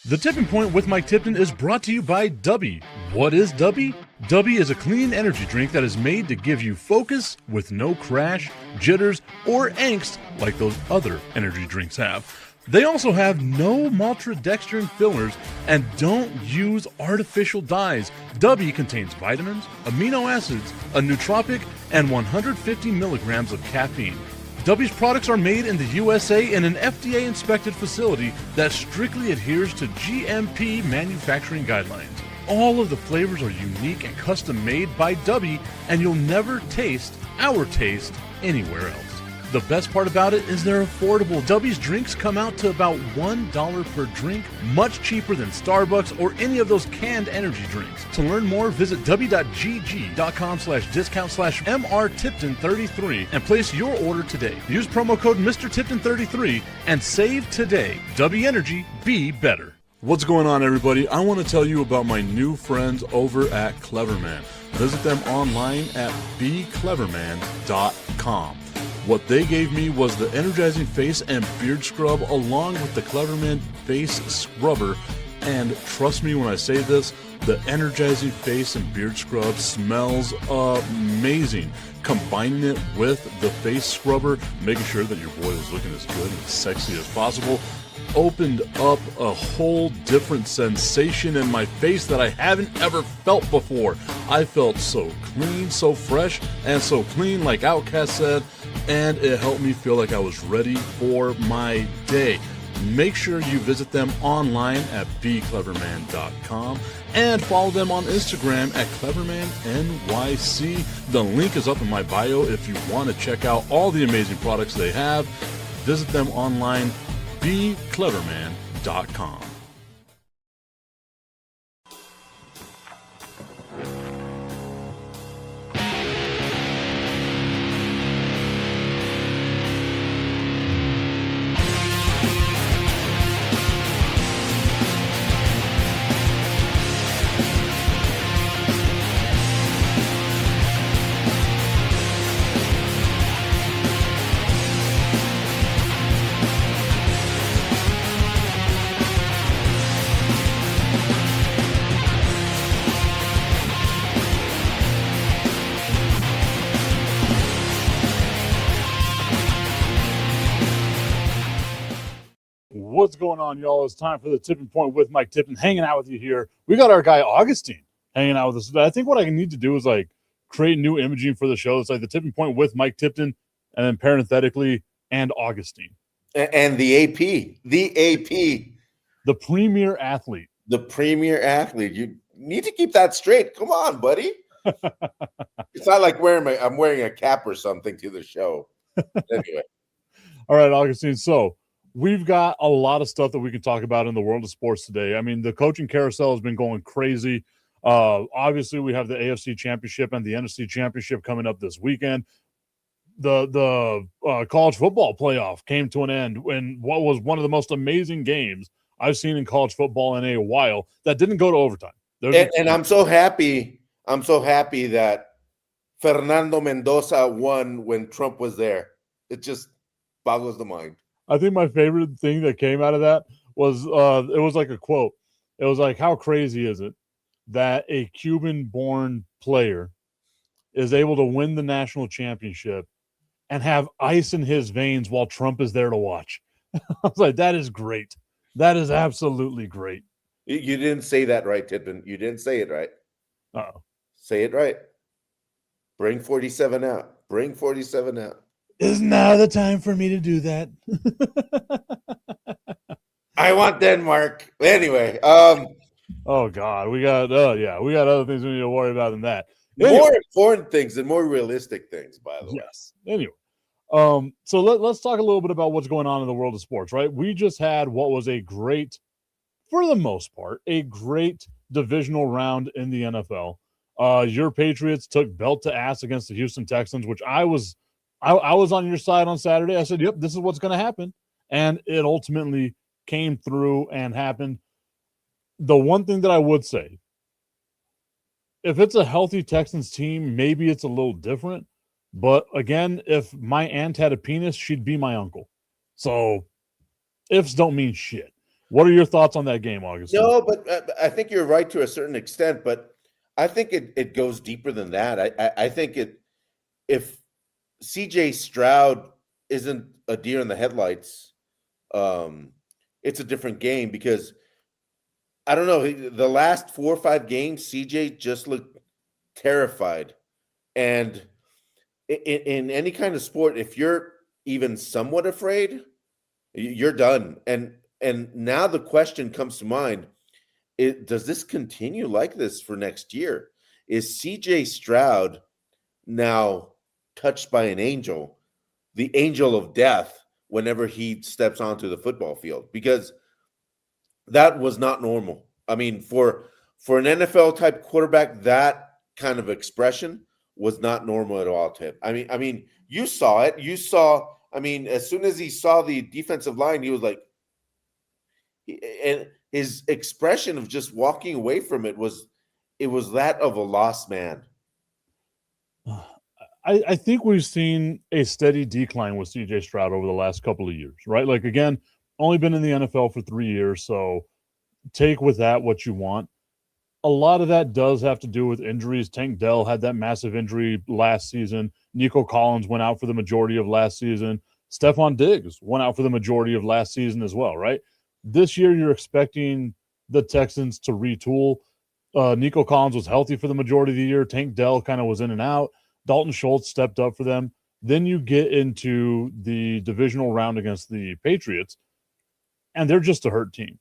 The Tipping Point with Mike Tipton is brought to you by Dubby. What is Dubby? Dubby is a clean energy drink that is made to give you focus with no crash, jitters, or angst like those other energy drinks have. They also have no maltodextrin fillers and don't use artificial dyes. Dubby contains vitamins, amino acids, a nootropic, and 150 milligrams of caffeine. Dubby's products are made in the USA in an FDA-inspected facility that strictly adheres to GMP manufacturing guidelines. All of the flavors are unique and custom-made by Dubby, and you'll never taste our taste anywhere else. The best part about it is they're affordable. Dubby's drinks come out to about $1 per drink, much cheaper than Starbucks or any of those canned energy drinks. To learn more, visit w.gg.com/discount/MRTipton33 and place your order today. Use promo code MrTipton33 and save today. Dubby Energy, be better. What's going on, everybody? I want to tell you about my new friends over at Cleverman. Visit them online at becleverman.com. What they gave me was the energizing face and beard scrub along with the Cleverman face scrubber. And trust me when I say this, the energizing face and beard scrub smells amazing. Combining it with the face scrubber, making sure that your boy was looking as good and sexy as possible, opened up a whole different sensation in my face that I haven't ever felt before. I felt so clean, so fresh, and so clean, like Outcast said, and it helped me feel like I was ready for my day. Make sure you visit them online at becleverman.com and follow them on Instagram at clevermannyc. The link is up in my bio if you want to check out all the amazing products they have. Visit them online, becleverman.com. What's going on, y'all? It's time for the Tipping Point with Mike Tipton, hanging out with you here. We got our guy Augustine hanging out with us. I think what I need to do is like create new imaging for the show. It's like the Tipping Point with Mike Tipton, and then parenthetically, and Augustine. And the AP, the premier athlete. The premier athlete. You need to keep that straight. Come on, buddy. It's not like I'm wearing a cap or something to the show. Anyway. All right, Augustine. So we've got a lot of stuff that we can talk about in the world of sports today. I mean, the coaching carousel has been going crazy. Obviously, we have the AFC Championship and the NFC Championship coming up this weekend. The college football playoff came to an end in what was one of the most amazing games I've seen in college football in a while that didn't go to overtime. And I'm so happy. I'm so happy that Fernando Mendoza won when Trump was there. It just boggles the mind. I think my favorite thing that came out of that was it was like a quote. It was like, how crazy is it that a Cuban-born player is able to win the national championship and have ice in his veins while Trump is there to watch? I was like, that is great. That is absolutely great. You didn't say that right, Tipton. You didn't say it right. Uh-oh. Say it right. Bring 47 out. Bring 47 out. Is now the time for me to do that? I want Denmark. Anyway, oh God, we got other things we need to worry about than that. Anyway. More important things and more realistic things, by the way. Yes. Anyway, so let's talk a little bit about what's going on in the world of sports, right? We just had what was a great, for the most part, a great divisional round in the NFL. Your Patriots took belt to ass against the Houston Texans, which I was on your side on Saturday. I said, yep, this is what's going to happen. And it ultimately came through and happened. The one thing that I would say, if it's a healthy Texans team, maybe it's a little different. But again, if my aunt had a penis, she'd be my uncle. So ifs don't mean shit. What are your thoughts on that game, Augustine? No, but I think you're right to a certain extent, but I think it goes deeper than that. I think if CJ Stroud isn't a deer in the headlights, um, it's a different game because I don't know. The last 4 or 5 games, CJ just looked terrified. And in any kind of sport, if you're even somewhat afraid, you're done. And now the question comes to mind: does this continue like this for next year? Is CJ Stroud now touched by an angel, the angel of death, whenever he steps onto the football field? Because that was not normal. I mean, for an NFL type quarterback, that kind of expression was not normal at all, Tip. I mean, you saw it. You saw, I mean, as soon as he saw the defensive line, he was like, and his expression of just walking away from it was that of a lost man. I think we've seen a steady decline with CJ Stroud over the last couple of years, right? Like, again, only been in the NFL for 3 years, so take with that what you want. A lot of that does have to do with injuries. Tank Dell had that massive injury last season. Nico Collins went out for the majority of last season. Stephon Diggs went out for the majority of last season as well, right? This year, you're expecting the Texans to retool. Nico Collins was healthy for the majority of the year. Tank Dell kind of was in and out. Dalton Schultz stepped up for them. Then you get into the divisional round against the Patriots, and they're just a hurt team.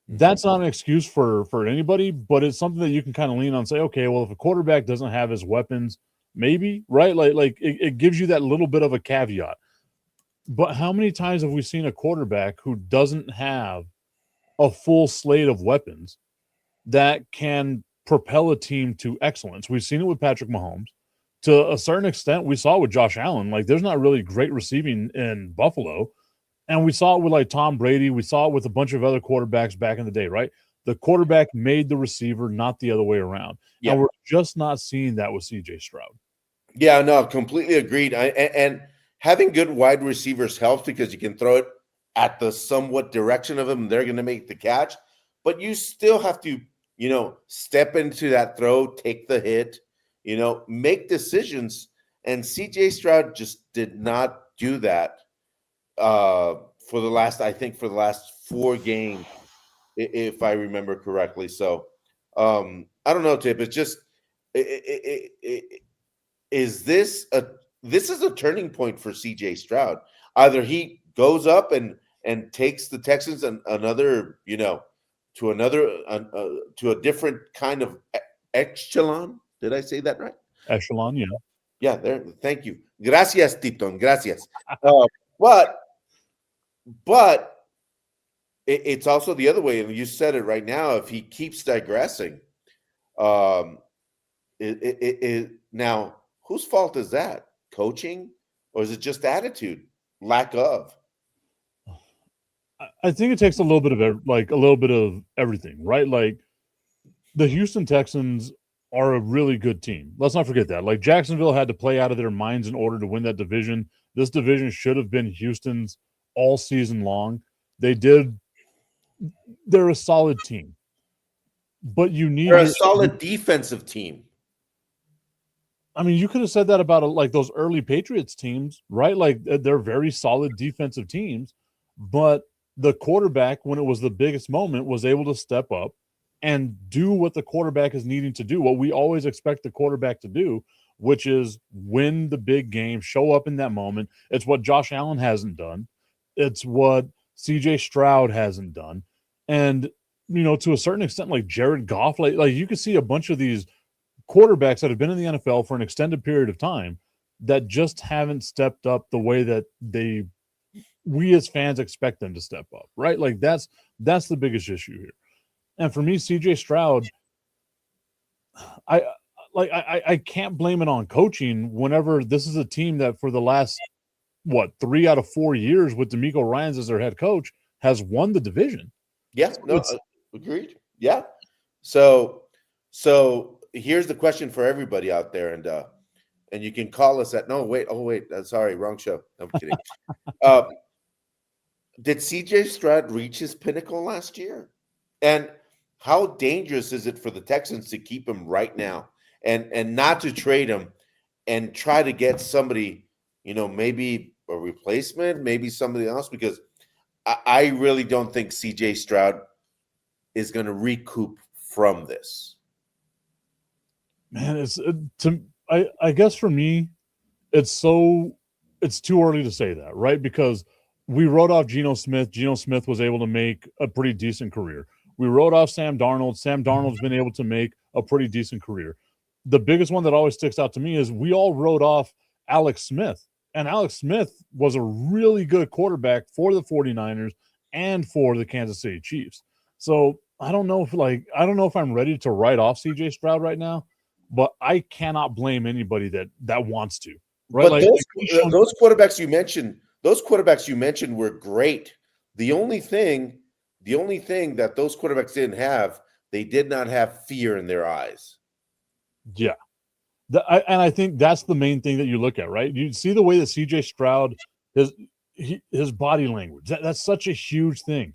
That's not an excuse for anybody, but it's something that you can kind of lean on and say, okay, well, if a quarterback doesn't have his weapons, maybe, right? Like it gives you that little bit of a caveat. But how many times have we seen a quarterback who doesn't have a full slate of weapons that can propel a team to excellence? We've seen it with Patrick Mahomes. To a certain extent, we saw it with Josh Allen. Like, there's not really great receiving in Buffalo. And we saw it with like Tom Brady. We saw it with a bunch of other quarterbacks back in the day, right? The quarterback made the receiver, not the other way around. Yeah. And we're just not seeing that with CJ Stroud. Yeah, no, completely agreed. And having good wide receivers helps because you can throw it at the somewhat direction of them, and they're going to make the catch. But you still have to, step into that throw, take the hit, make decisions. And CJ Stroud just did not do that for the last 4 games, if I remember correctly. So I don't know, Tip. It's just this is a turning point for CJ Stroud. Either he goes up and takes the Texans another, to a different kind of echelon. Did I say that right? Echelon, yeah. Yeah, there. Thank you. Gracias, Tipton. Gracias. But it's also the other way, and you said it right now. If he keeps digressing, now whose fault is that? Coaching, or is it just attitude, lack of? I think it takes a little bit of everything, right? Like, the Houston Texans are a really good team. Let's not forget that. Like, Jacksonville had to play out of their minds in order to win that division. This division should have been Houston's all season long. They did. They're a solid team, but They're a solid defensive team. I mean, you could have said that about like those early Patriots teams, right? Like, they're very solid defensive teams, but the quarterback, when it was the biggest moment, was able to step up and do what the quarterback is needing to do, what we always expect the quarterback to do, which is win the big game, show up in that moment. It's what Josh Allen hasn't done. It's what CJ Stroud hasn't done. And, to a certain extent, like Jared Goff, like you can see a bunch of these quarterbacks that have been in the NFL for an extended period of time that just haven't stepped up the way that we as fans expect them to step up, right? Like, that's the biggest issue here. And for me, CJ Stroud, I can't blame it on coaching whenever this is a team that for the last 3 out of 4 years with DeMeco Ryans as their head coach has won the division. Yeah, no, agreed. Yeah. So here's the question for everybody out there, and you can call us at sorry, wrong show. I'm kidding. Did CJ Stroud reach his pinnacle last year? And how dangerous is it for the Texans to keep him right now and not to trade him and try to get somebody, maybe a replacement, maybe somebody else? Because I really don't think CJ Stroud is going to recoup from this. Man, I guess for me, it's too early to say that, right? Because we wrote off Geno Smith. Geno Smith was able to make a pretty decent career. We wrote off Sam Darnold. Sam Darnold's been able to make a pretty decent career. The biggest one that always sticks out to me is we all wrote off Alex Smith. And Alex Smith was a really good quarterback for the 49ers and for the Kansas City Chiefs. So I don't know if I'm ready to write off CJ Stroud right now, but I cannot blame anybody that wants to. Right? But those quarterbacks you mentioned were great. The only thing that those quarterbacks didn't have, they did not have fear in their eyes. Yeah. And I think that's the main thing that you look at, right? You see the way that CJ Stroud, his body language, that's such a huge thing.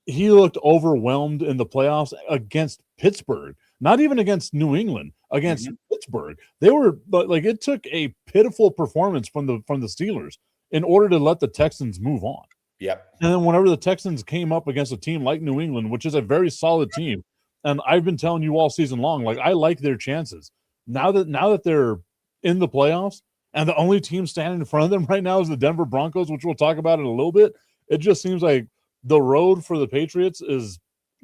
He looked overwhelmed in the playoffs against Pittsburgh, not even against New England, against Pittsburgh. They were like, it took a pitiful performance from the Steelers in order to let the Texans move on. Yep. And then whenever the Texans came up against a team like New England, which is a very solid team, and I've been telling you all season long, like, I like their chances. Now that they're in the playoffs and the only team standing in front of them right now is the Denver Broncos, which we'll talk about in a little bit, it just seems like the road for the Patriots is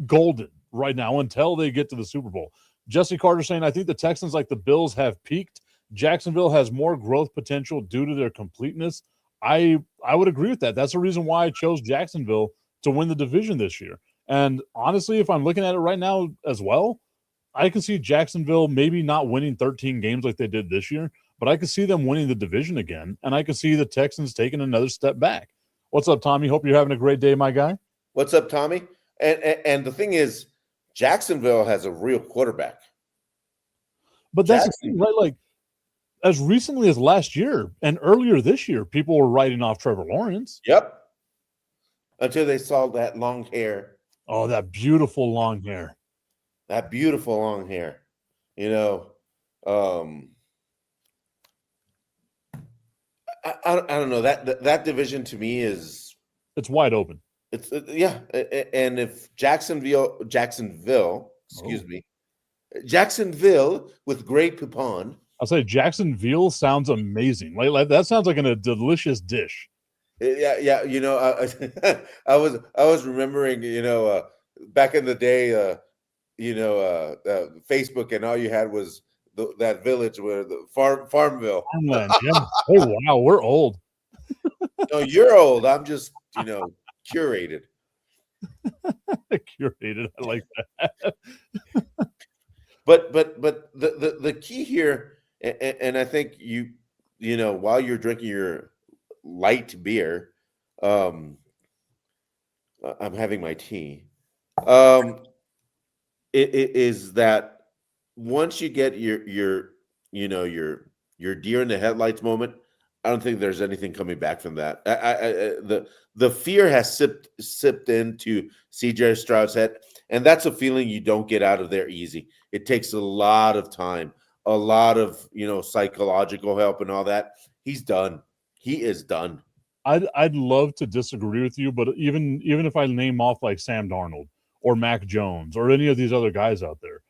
golden right now until they get to the Super Bowl. Jesse Carter saying, I think the Texans, like the Bills, have peaked. Jacksonville has more growth potential due to their completeness. I would agree with that. That's the reason why I chose Jacksonville to win the division this year. And honestly, if I'm looking at it right now as well, I can see Jacksonville maybe not winning 13 games like they did this year, but I can see them winning the division again, and I can see the Texans taking another step back. What's up, Tommy? Hope you're having a great day, my guy. What's up, Tommy? And the thing is, Jacksonville has a real quarterback. But that's the thing, right? Like, as recently as last year and earlier this year, people were writing off Trevor Lawrence. Yep. Until they saw that long hair. Oh, that beautiful long hair. That beautiful long hair. I don't know. That division to me it's wide open. It's yeah. And if Jacksonville, with Greg Poupon. I'll say Jacksonville sounds amazing. Like that sounds like a delicious dish. Yeah. I was remembering, back in the day, Facebook, and all you had was that village where the Farmville. Yeah. Oh wow, we're old. No, you're old. I'm just curated. Curated. I like that. But the key here, and I think while you're drinking your light beer, I'm having my tea. It is that once you get your deer in the headlights moment, I don't think there's anything coming back from that. The fear has sipped into CJ Stroud's head, and that's a feeling you don't get out of there easy. It takes a lot of time, a lot of psychological help and all that. He's done. He is done. I'd love to disagree with you, but even if I name off like Sam Darnold or Mac Jones or any of these other guys out there,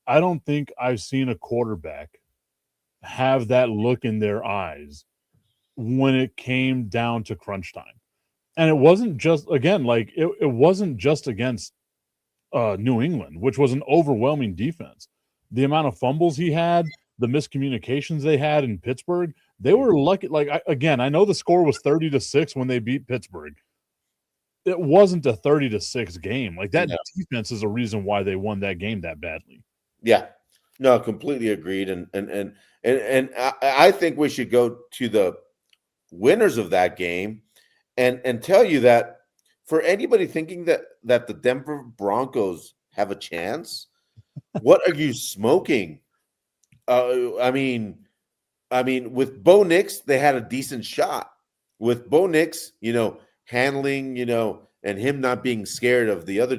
I don't think I've seen a quarterback have that look in their eyes when it came down to crunch time. And it wasn't just, again, like it wasn't just against New England, which was an overwhelming defense. The amount of fumbles he had, the miscommunications they had in Pittsburgh, they were lucky. Like, I know the score was 30-6 when they beat Pittsburgh. It wasn't a 30-6 game. Like, that defense is a reason why they won that game that badly. Yeah, no, completely agreed. And I think we should go to the winners of that game and tell you that for anybody thinking that the Denver Broncos have a chance, what are you smoking? I mean, with Bo Nix, they had a decent shot. With Bo Nix, handling, and him not being scared of the other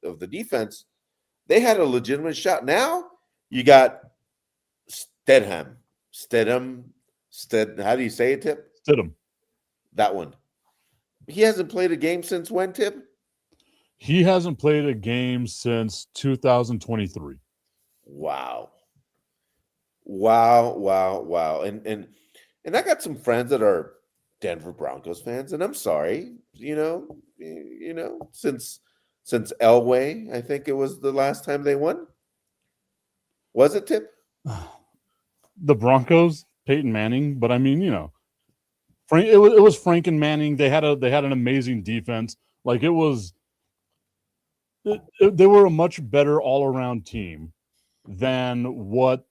of the defense, they had a legitimate shot. Now you got Stedham, Stedham, How do you say it, Tip? Stidham. That one. He hasn't played a game since when, Tip? He hasn't played a game since 2023. Wow. Wow, wow, wow. And I got some friends that are Denver Broncos fans, and I'm sorry, since Elway, I think it was the last time they won. Was it, Tip? The Broncos, Peyton Manning, but I mean, Frank. It was Frank and Manning. They had an amazing defense. Like it was, they were a much better all around team than what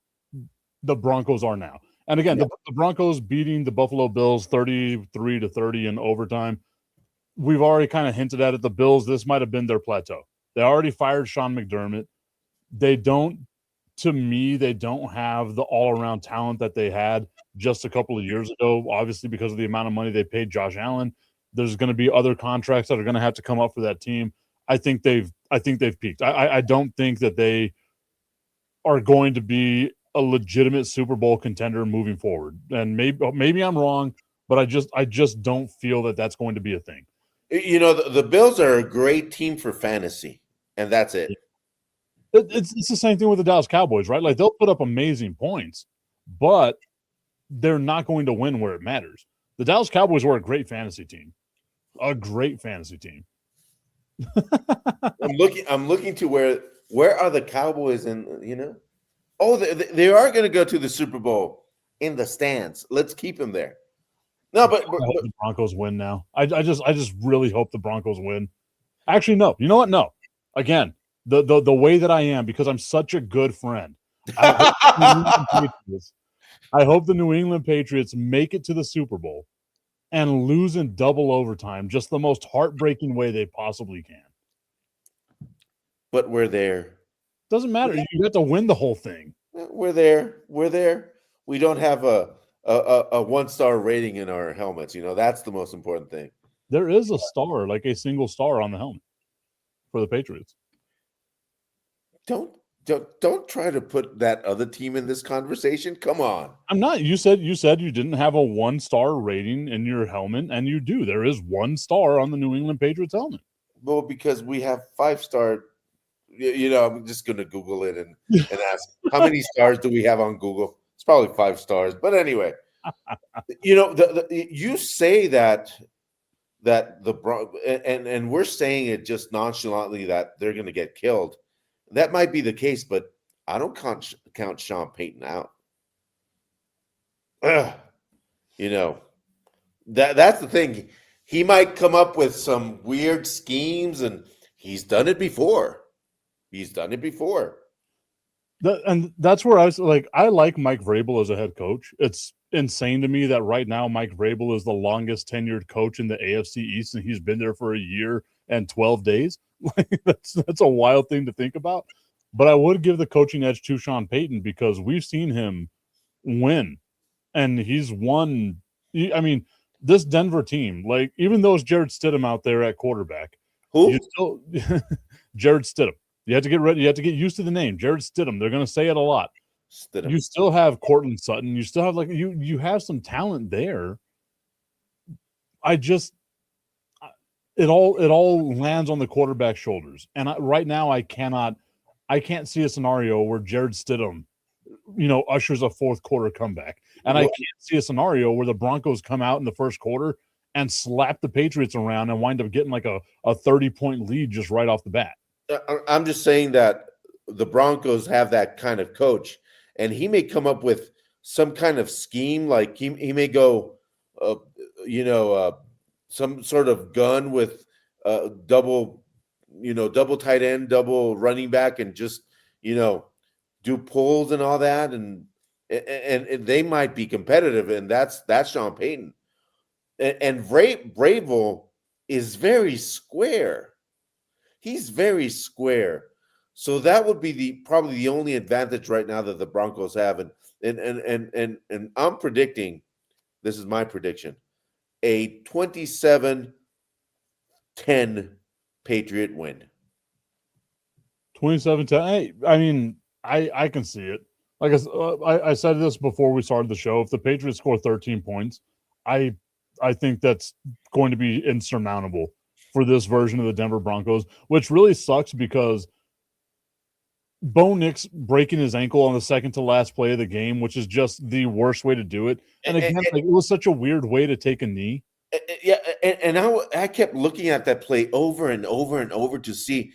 the Broncos are now. And again, the Broncos beating the Buffalo Bills 33-30 in overtime. We've already kind of hinted at it. The Bills, this might have been their plateau. They already fired Sean McDermott. To me, they don't have the all-around talent that they had just a couple of years ago, obviously because of the amount of money they paid Josh Allen. There's going to be other contracts that are going to have to come up for that team. I think they've peaked. I don't think that they are going to be a legitimate Super Bowl contender moving forward. And maybe I'm wrong, but I just don't feel that that's going to be a thing. The Bills are a great team for fantasy, and that's it. It's the same thing with the Dallas Cowboys, right? Like they'll put up amazing points, but they're not going to win where it matters. The Dallas Cowboys were a great fantasy team. A great fantasy team. I'm looking to where are the Cowboys and oh, they are going to go to the Super Bowl in the stands. Let's keep them there. No, but the Broncos win now. I just really hope the Broncos win. Actually, no. You know what? No. Again, the way that I am, because I'm such a good friend. I hope the New England Patriots make it to the Super Bowl and lose in double overtime, just the most heartbreaking way they possibly can. But we're there. Doesn't matter. You have to win the whole thing. We're there. We don't have a 1-star rating in our helmets. That's the most important thing. There is a star, like a single star on the helmet for the Patriots. Don't try to put that other team in this conversation. Come on. I'm not. You said you didn't have a 1-star rating in your helmet, and you do. There is 1 star on the New England Patriots helmet. Well, because we have 5-star. I'm just going to Google it and ask how many stars do we have on Google. It's probably 5 stars, but anyway, you say that and we're saying it just nonchalantly that they're going to get killed. That might be the case, but I don't count Sean Payton out. That's the thing. He might come up with some weird schemes, and he's done it before. And that's where I was like, I like Mike Vrabel as a head coach. It's insane to me that right now Mike Vrabel is the longest tenured coach in the AFC East, and he's been there for a year and 12 days. That's a wild thing to think about. But I would give the coaching edge to Sean Payton because we've seen him win, and he's won. I mean, this Denver team, like even though it's Jared Stidham out there at quarterback, who? Jared Stidham. You have to get ready. You have to get used to the name, Jared Stidham. They're going to say it a lot. Stidham. You still have Cortland Sutton. You still have you have some talent there. It all lands on the quarterback's shoulders. And right now, I can't see a scenario where Jared Stidham, ushers a fourth quarter comeback. And I can't see a scenario where the Broncos come out in the first quarter and slap the Patriots around and wind up getting like a 30-point lead just right off the bat. I'm just saying that the Broncos have that kind of coach, and he may come up with some kind of scheme. Like he may go, some sort of gun with double tight end, double running back, and just do pulls and all that, and they might be competitive, and that's Sean Payton, and Vrabel is very square. He's very square. So that would be probably the only advantage right now that the Broncos have. And I'm predicting, this is my prediction, a 27-14 27-10 Patriot win. 27-10. I mean, I can see it. Like I said this before we started the show. If the Patriots score 13 points, I think that's going to be insurmountable for this version of the Denver Broncos, which really sucks because Bo Nix breaking his ankle on the second to last play of the game, which is just the worst way to do it. And again, like, it was such a weird way to take a knee. Yeah, and I kept looking at that play over and over and over to see.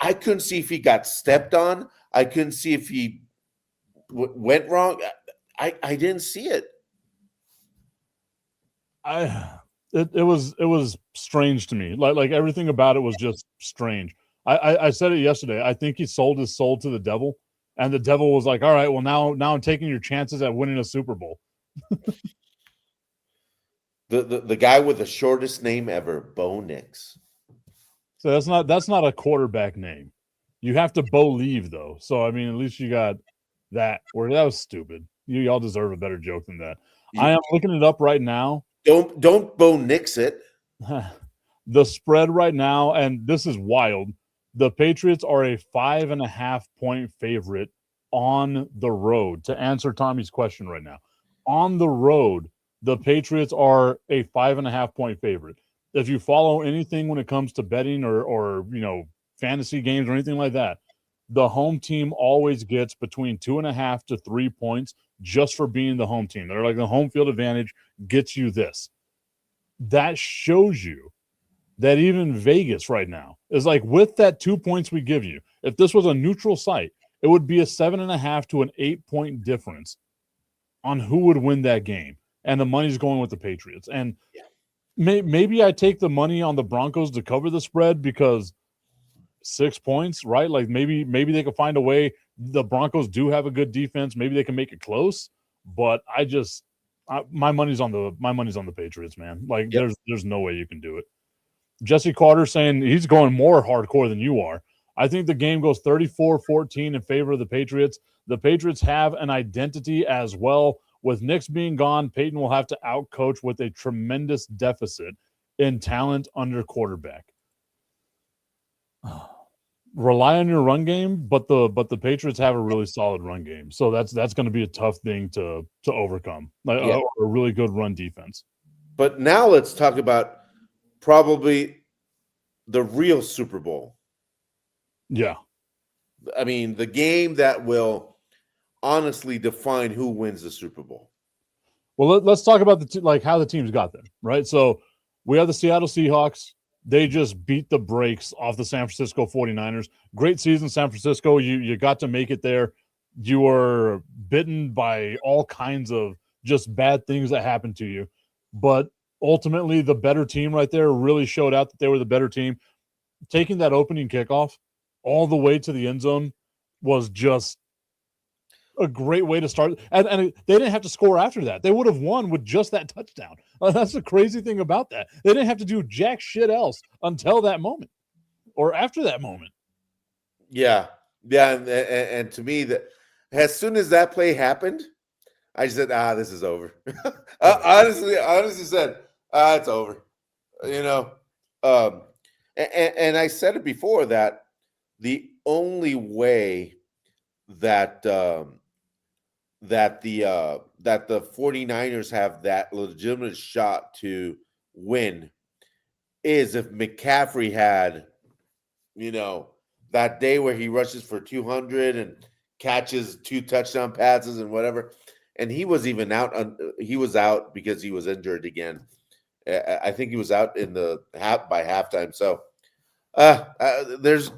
I couldn't see if he got stepped on. I couldn't see if he went wrong. I didn't see it. It was strange to me. Like everything about it was just strange. I said it yesterday. I think he sold his soul to the devil, and the devil was like, "All right, well now I'm taking your chances at winning a Super Bowl." The guy with the shortest name ever, Bo Nix. So that's not a quarterback name. You have to believe though. So I mean, at least you got that. Where that was stupid. Y'all deserve a better joke than that. I am looking it up right now. Don't Bo Nix it. The spread right now, and this is wild. The Patriots are a 5.5 point favorite on the road. To answer Tommy's question right now, on the road, the Patriots are a 5.5 point favorite. If you follow anything when it comes to betting or fantasy games or anything like that, the home team always gets between 2.5 to 3 points just for being the home team. They're like, the home field advantage gets you this. That shows you that even Vegas right now is like, with that 2 points we give you, if this was a neutral site, it would be a 7.5 to an 8 point difference on who would win that game. And the money's going with the Patriots. And maybe I take the money on the Broncos to cover the spread because 6 points, right? Like maybe they could find a way. The Broncos do have a good defense. Maybe they can make it close. But my money's on the Patriots, man. Like there's no way you can do it. Jesse Carter saying he's going more hardcore than you are. I think the game goes 34-14 in favor of the Patriots. The Patriots have an identity as well. With Nix being gone, Peyton will have to outcoach with a tremendous deficit in talent under quarterback. Rely on your run game, but the Patriots have a really solid run game. So that's going to be a tough thing to overcome. A really good run defense. But now let's talk about probably the real Super Bowl. Yeah. I mean, the game that will honestly define who wins the Super Bowl. Well, let's talk about how the teams got there, right? So we have the Seattle Seahawks. They just beat the brakes off the San Francisco 49ers. Great season, San Francisco. You got to make it there. You were bitten by all kinds of just bad things that happened to you. But ultimately, the better team right there really showed out that they were the better team. Taking that opening kickoff all the way to the end zone was just a great way to start. And they didn't have to score after that. They would have won with just that touchdown. That's the crazy thing about that. They didn't have to do jack shit else until that moment or after that moment. Yeah. And to me, that as soon as that play happened, I said, this is over. honestly said, it's over. And I said it before that the only way that the 49ers have that legitimate shot to win is if McCaffrey had, that day where he rushes for 200 and catches 2 touchdown passes and whatever. And he was even out. He was out because he was injured again. I think he was out in the by halftime. So there's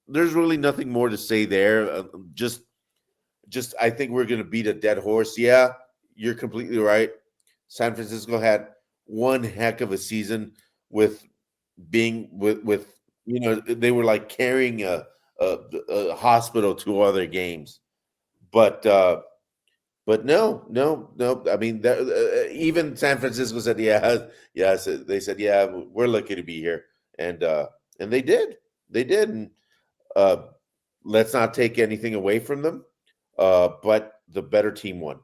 really nothing more to say there. Just I think we're going to beat a dead horse. Yeah, you're completely right. San Francisco had one heck of a season with being with they were like carrying a hospital to other games, but no. I mean, even San Francisco said, yeah. So they said, yeah, we're lucky to be here, and they did, and let's not take anything away from them, but the better team won.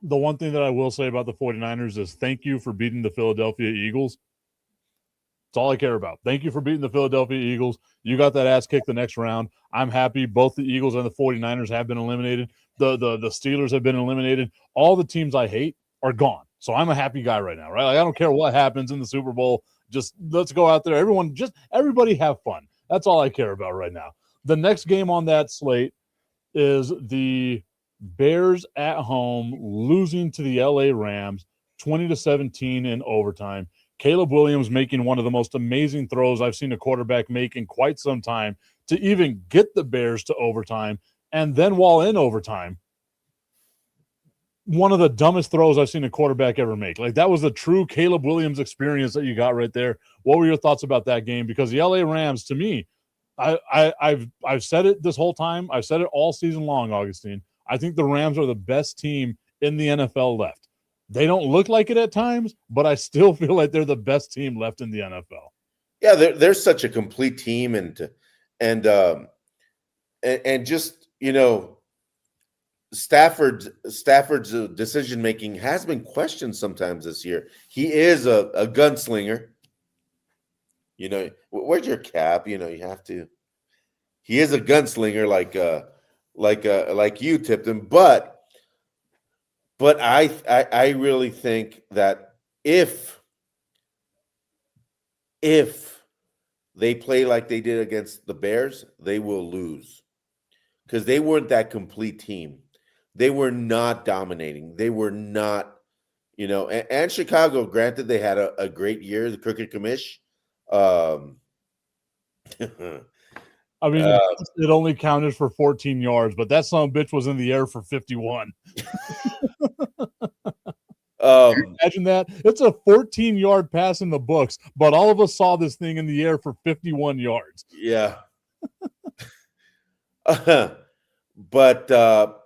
The one thing that I will say about the 49ers is thank you for beating the Philadelphia Eagles. That's all I care about. Thank you for beating the Philadelphia Eagles. You got that ass kicked the next round. I'm happy both the Eagles and the 49ers have been eliminated. The Steelers have been eliminated. All the teams I hate are gone. So I'm a happy guy right now, right? Like, I don't care what happens in the Super Bowl. Just let's go out there. Everybody have fun. That's all I care about right now. The next game on that slate is the Bears at home losing to the LA Rams 20-17 in overtime. Caleb Williams making one of the most amazing throws I've seen a quarterback make in quite some time to even get the Bears to overtime. And then while in overtime, one of the dumbest throws I've seen a quarterback ever make. Like, that was a true Caleb Williams experience that you got right there. What were your thoughts about that game? Because the LA Rams, to me, I've said it this whole time. I've said it all season long, Augustine. I think the Rams are the best team in the NFL left. They don't look like it at times, but I still feel like they're the best team left in the NFL. Yeah, they're such a complete team, and just, you know, Stafford's decision making has been questioned sometimes this year. He is a gunslinger. You know, where's your cap? You know, you have to. He is a gunslinger, like you, Tipton. But I really think that if they play like they did against the Bears, they will lose, because they weren't that complete team. They were not dominating. They were not, you know, and Chicago, granted, they had a great year, the Crooked Commish. I mean, it only counted for 14 yards, but that son of a bitch was in the air for 51. Imagine that. It's a 14-yard pass in the books, but all of us saw this thing in the air for 51 yards. Yeah. But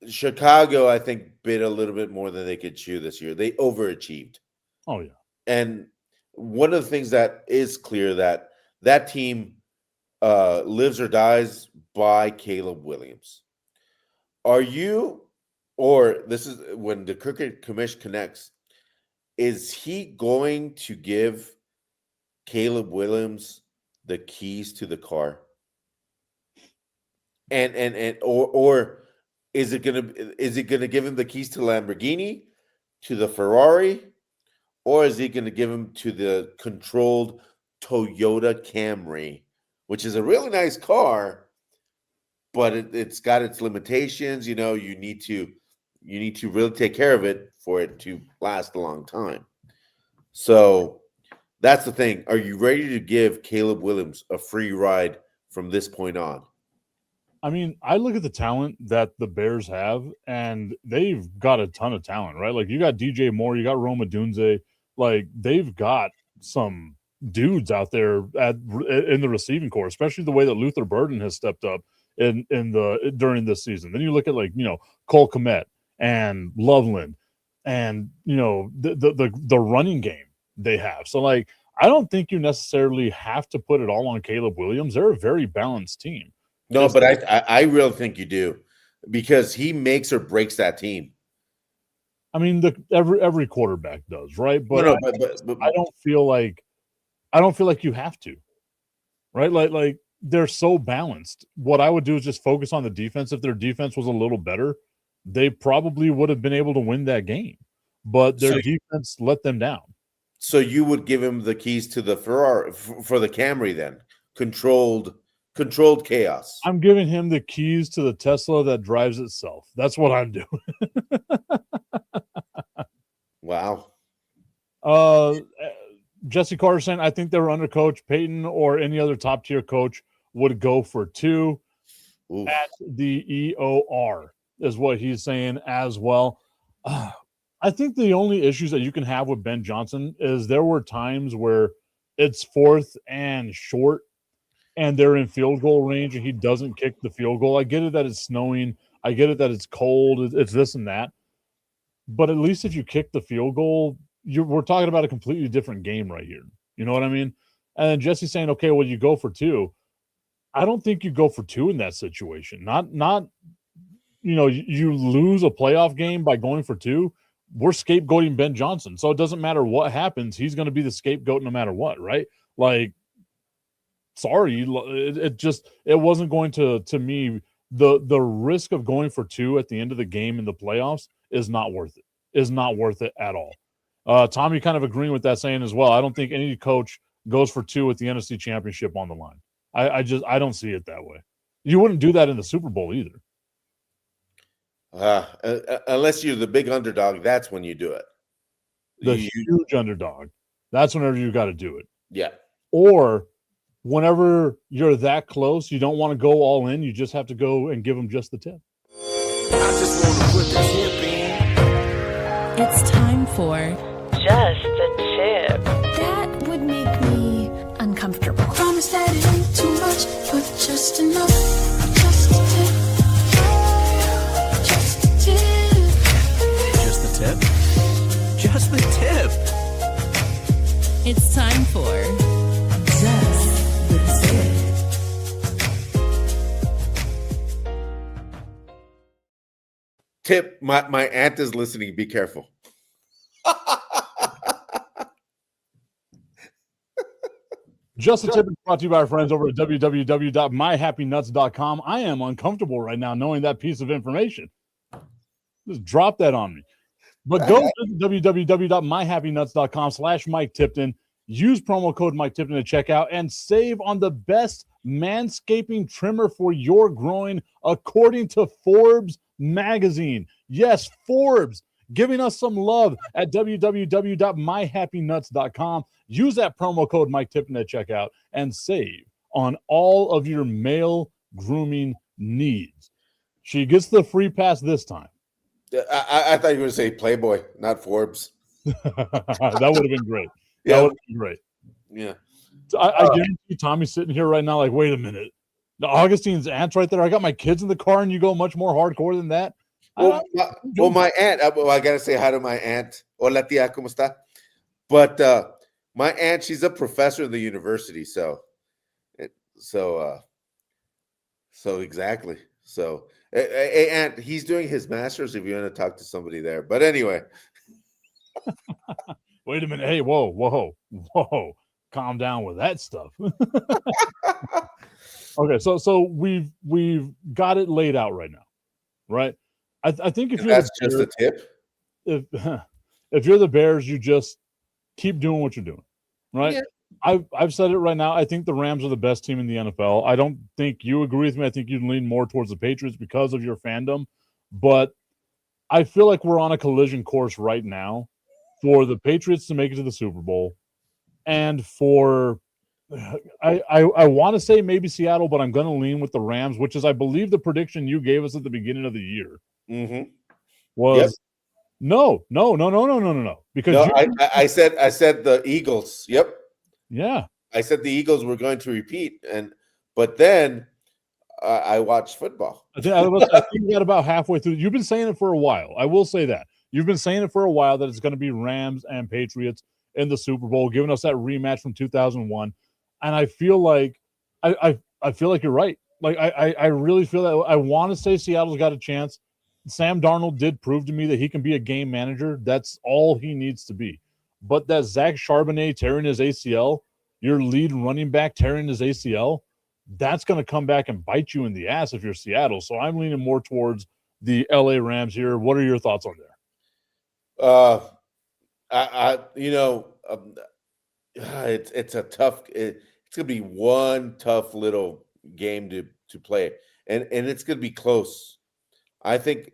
Chicago, I think, bit a little bit more than they could chew this year. They overachieved. Oh, yeah. And one of the things that is clear, that team lives or dies by Caleb Williams. Are you, or this is when the Crooked Commish connects, is he going to give Caleb Williams the keys to the car? Or is it gonna give him the keys to the Lamborghini, to the Ferrari, or is he gonna give him to the controlled Toyota Camry, which is a really nice car, but it's got its limitations. You know, you need to really take care of it for it to last a long time. So that's the thing. Are you ready to give Caleb Williams a free ride from this point on? I mean, I look at the talent that the Bears have, and they've got a ton of talent, right? Like, you got DJ Moore, you got Rome Odunze. Like, they've got some dudes out there in the receiving corps, especially the way that Luther Burden has stepped up during this season. Then you look at, like, you know, Cole Kmet and Loveland, and, you know, the running game they have. So, like, I don't think you necessarily have to put it all on Caleb Williams. They're a very balanced team. No, but I really think you do, because he makes or breaks that team. I mean, every quarterback does, right? But I don't feel like you have to, right? Like they're so balanced. What I would do is just focus on the defense. If their defense was a little better, they probably would have been able to win that game. But their defense let them down. So you would give him the keys to the Ferrari for the Camry, then controlled chaos. I'm giving him the keys to the Tesla that drives itself. That's what I'm doing. Wow. Jesse Carter saying, I think they were under Coach Peyton or any other top tier coach would go for 2. Oof. At the EOR is what he's saying as well. I think the only issues that you can have with Ben Johnson is there were times where it's 4th and short and they're in field goal range and he doesn't kick the field goal. I get it that it's snowing. I get it that it's cold. It's this and that. But at least if you kick the field goal, we're talking about a completely different game right here. You know what I mean? And then Jesse's saying, okay, well, you go for 2. I don't think you go for 2 in that situation. Not you know, you lose a playoff game by going for 2. we're scapegoating Ben Johnson. So it doesn't matter what happens. He's going to be the scapegoat no matter what, right? Like, sorry, it wasn't going to me. The risk of going for 2 at the end of the game in the playoffs is not worth it. Is not worth it at all. Tommy kind of agreeing with that saying as well. I don't think any coach goes for 2 with the NFC Championship on the line. I don't see it that way. You wouldn't do that in the Super Bowl either. Unless you're the big underdog, that's when you do it. The huge underdog. That's whenever you got to do it. Yeah. Or whenever you're that close, you don't want to go all in. You just have to go and give them just the tip. I just want to put the tip in. It's time for Just the Tip. That would make me uncomfortable. Promise that it ain't too much, but just enough. Just a tip. Just a tip. Just the tip? Just the tip. It's time for Just the Tip, my aunt is listening. Be careful. Just a Tip is brought to you by our friends over at www.myhappynuts.com. I am uncomfortable right now knowing that piece of information. Just drop that on me. But go to www.myhappynuts.com/Mike Tipton. Use promo code Mike Tipton at checkout and save on the best manscaping trimmer for your groin, according to Forbes magazine. Yes, Forbes giving us some love at www.myhappynuts.com. Use that promo code Mike Tipton at checkout and save on all of your male grooming needs. She gets the free pass this time. I thought you were going to say Playboy, not Forbes. That would have been great. Yeah. That would have been great. Yeah. So I guarantee Tommy's sitting here right now like, wait a minute. The Augustine's aunt's right there. I got my kids in the car and you go much more hardcore than that. Well, my aunt, I got to say hi to my aunt. Hola, tía, ¿cómo está? But my aunt, she's a professor in the university. So exactly. So, hey, aunt, he's doing his master's if you want to talk to somebody there. But anyway. Wait a minute. Hey, whoa. Calm down with that stuff. Okay, so we've got it laid out right now, right? I think if that's just a tip. If you're the Bears, you just keep doing what you're doing, right? Yeah. I've said it right now. I think the Rams are the best team in the NFL. I don't think you agree with me. I think you'd lean more towards the Patriots because of your fandom, but I feel like we're on a collision course right now for the Patriots to make it to the Super Bowl, and for I want to say maybe Seattle, but I'm going to lean with the Rams, which is, I believe, the prediction you gave us at the beginning of the year. Mm-hmm. Was Yep. No. Because No, I said the Eagles. Yep. yeah, I said the Eagles were going to repeat, but then I watched football. I think you got about halfway through. You've been saying it for a while. I will say that. You've been saying it for a while that it's going to be Rams and Patriots in the Super Bowl, giving us that rematch from 2001. And I feel like I feel like you're right. Like I really feel that. I want to say Seattle's got a chance. Sam Darnold did prove to me that he can be a game manager. That's all he needs to be. But that Zach Charbonnet tearing his ACL, your lead running back tearing his ACL, that's going to come back and bite you in the ass if you're Seattle. So I'm leaning more towards the LA Rams here. What are your thoughts on there? It's a tough. It's gonna be one tough little game to play, and it's gonna be close. I think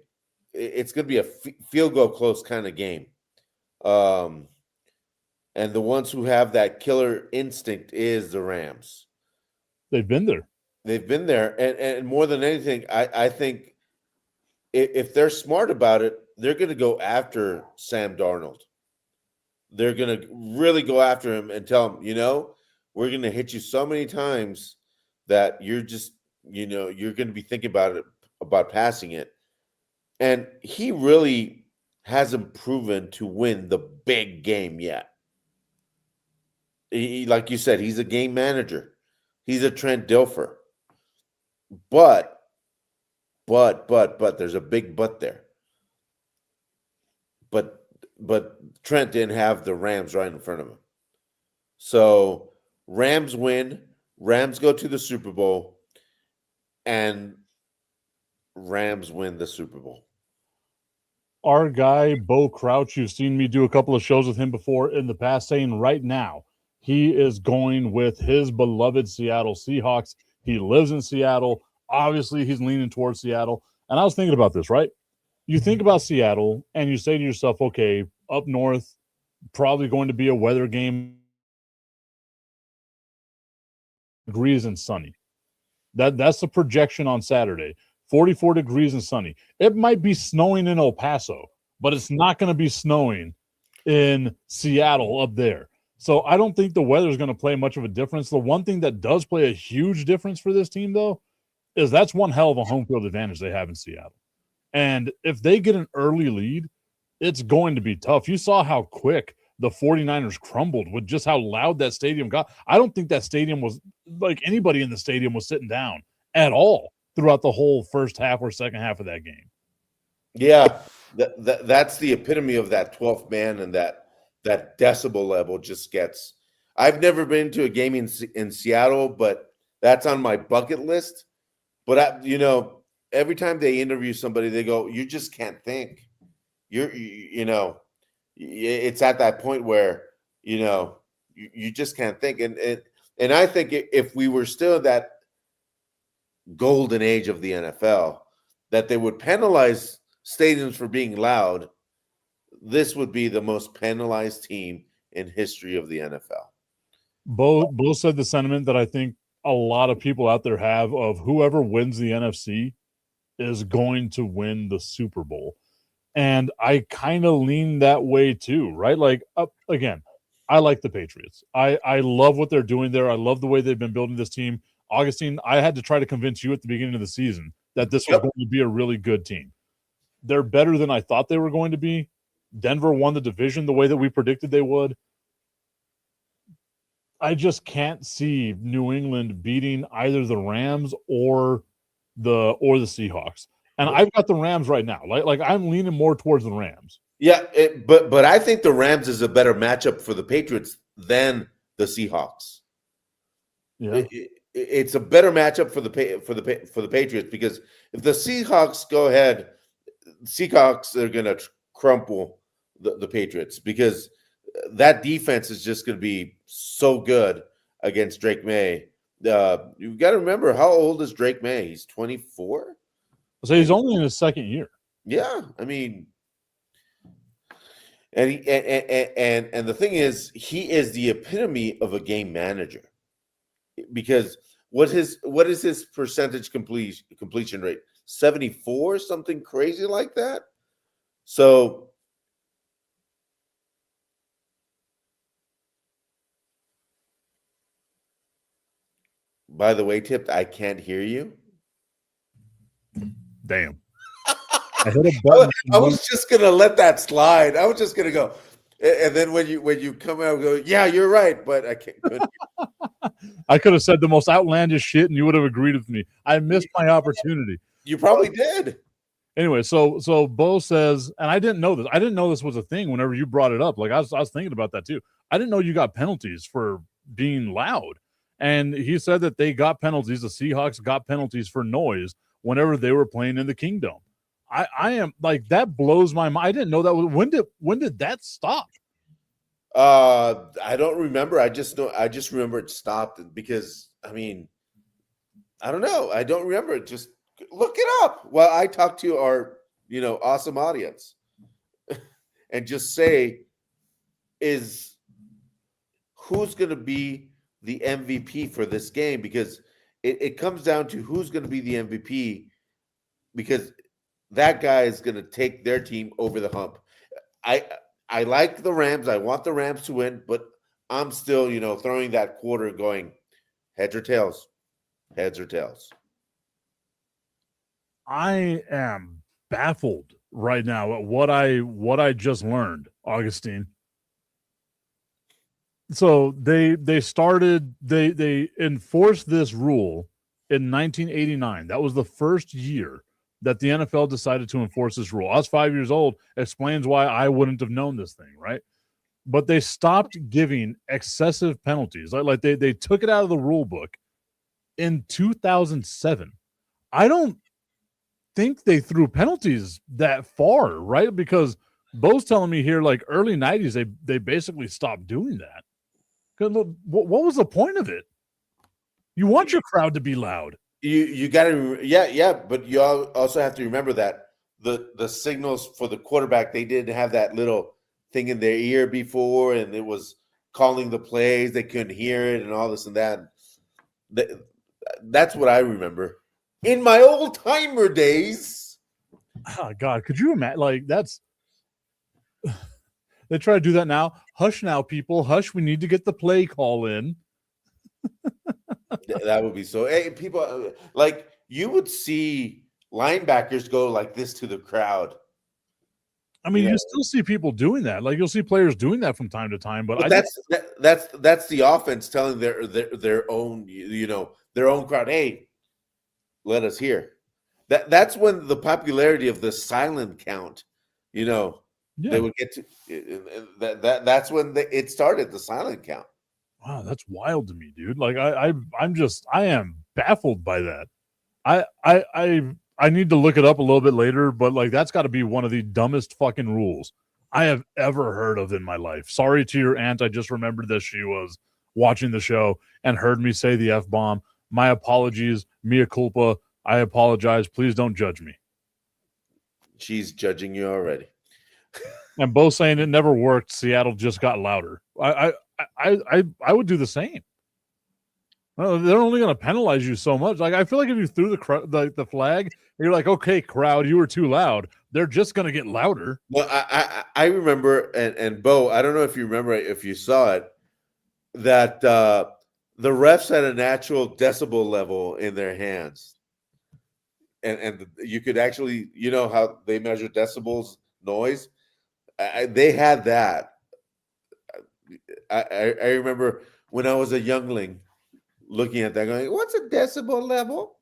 it's gonna be a field goal close kind of game. And the ones who have that killer instinct is the Rams. They've been there. And more than anything, I think if they're smart about it, they're going to go after Sam Darnold. They're going to really go after him and tell him, we're going to hit you so many times that you're just, you're going to be thinking about passing it. And he really hasn't proven to win the big game yet. He, like you said, he's a game manager. He's a Trent Dilfer. But there's a big but there. But but Trent didn't have the Rams right in front of him. So Rams win. Rams go to the Super Bowl, and Rams win the Super Bowl. Our guy, Bo Crouch, you've seen me do a couple of shows with him before in the past, saying right now he is going with his beloved Seattle Seahawks. He lives in Seattle. Obviously, he's leaning towards Seattle. And I was thinking about this, right? You think about Seattle and you say to yourself, okay, up north, probably going to be a weather game, degrees and sunny. That's the projection on Saturday. 44 degrees and sunny. It might be snowing in El Paso, but it's not going to be snowing in Seattle up there. So I don't think the weather is going to play much of a difference. The one thing that does play a huge difference for this team, though, is that's one hell of a home field advantage they have in Seattle. And if they get an early lead, it's going to be tough. You saw how quick the 49ers crumbled with just how loud that stadium got. I don't think that stadium was like anybody in the stadium was sitting down at all throughout the whole first half or second half of that game. Yeah, that's the epitome of that 12th man, and that decibel level just gets. I've never been to a game in Seattle, but that's on my bucket list. But every time they interview somebody, they go, "You just can't think." It's at that point where you just can't think, and I think if we were still that golden age of the NFL, that they would penalize stadiums for being loud, this would be the most penalized team in history of the NFL. Bo said the sentiment that I think a lot of people out there have of whoever wins the NFC is going to win the Super Bowl. And I kind of lean that way too, right? Like, again, I like the Patriots. I love what they're doing there. I love the way they've been building this team. Augustine, I had to try to convince you at the beginning of the season that this was going to be a really good team. They're better than I thought they were going to be. Denver won the division the way that we predicted they would. I just can't see New England beating either the Rams or the Seahawks. And I've got the Rams right now. Like I'm leaning more towards the Rams. Yeah, but I think the Rams is a better matchup for the Patriots than the Seahawks. Yeah. It's a better matchup for the Patriots, because if the Seahawks go ahead, Seahawks are going to crumple the Patriots, because that defense is just going to be so good against Drake May. You've got to remember, how old is Drake May? He's 24. So he's only in his second year. Yeah, I mean, and the thing is, he is the epitome of a game manager, because what is his percentage completion rate? 74, something crazy like that. So by the way, Tip, I can't hear you. Damn. I hit a button. I was just gonna let that slide. I was just gonna go, and then when you come out and go, yeah, you're right, but I can't. I could have said the most outlandish shit, and you would have agreed with me. I missed my opportunity. You probably did. Anyway, so Bo says, and I didn't know this. I didn't know this was a thing. Whenever you brought it up, like I was thinking about that too. I didn't know you got penalties for being loud, and he said that they got penalties. The Seahawks got penalties for noise whenever they were playing in the Kingdom. I am like, that blows my mind. I didn't know that. When did that stop? I don't remember. I just remember it stopped, because I mean, I don't know. I don't remember it. Just look it up while I talk to our awesome audience, and just say, is who's going to be the MVP for this game, because it comes down to who's going to be the MVP, because that guy is going to take their team over the hump. I like the Rams. I want the Rams to win, but I'm still, throwing that quarter going heads or tails, heads or tails. I am baffled right now at what I just learned, Augustine. So they enforced this rule in 1989. That was the first year that the NFL decided to enforce this rule. I was 5 years old. Explains why I wouldn't have known this thing, right? But they stopped giving excessive penalties. Like they took it out of the rule book in 2007. I don't think they threw penalties that far, right? Because Bo's telling me here, like early 90s, they basically stopped doing that. Because what was the point of it? You want your crowd to be loud. You got to, yeah, but you also have to remember that the signals for the quarterback, they didn't have that little thing in their ear before, and it was calling the plays. They couldn't hear it and all this and that. That's what I remember. In my old timer days. Oh, God, could you imagine? Like, that's they try to do that now. Hush now, people. Hush. We need to get the play call in. That would be so. Hey, people, like you would see linebackers go like this to the crowd. I mean, you still see people doing that. Like you'll see players doing that from time to time. But that's the offense telling their own their own crowd, hey, let us hear. That's when the popularity of the silent count, they would get to that's when it started, the silent count. Wow, that's wild to me, dude. Like I am baffled by that. I need to look it up a little bit later, but like that's got to be one of the dumbest fucking rules I have ever heard of in my life. Sorry to your aunt. I just remembered that she was watching the show and heard me say the F-bomb. My apologies, mea culpa. I apologize. Please don't judge me. She's judging you already. And Bo saying it never worked. Seattle just got louder. I would do the same. Well, they're only going to penalize you so much. Like I feel like if you threw the flag, you're like, okay, crowd, you were too loud. They're just going to get louder. Well, I remember, and Bo, I don't know if you remember, if you saw it, that the refs had a natural decibel level in their hands, and you could actually, how they measure decibels, noise. They had that. I remember when I was a youngling looking at that going, what's a decibel level?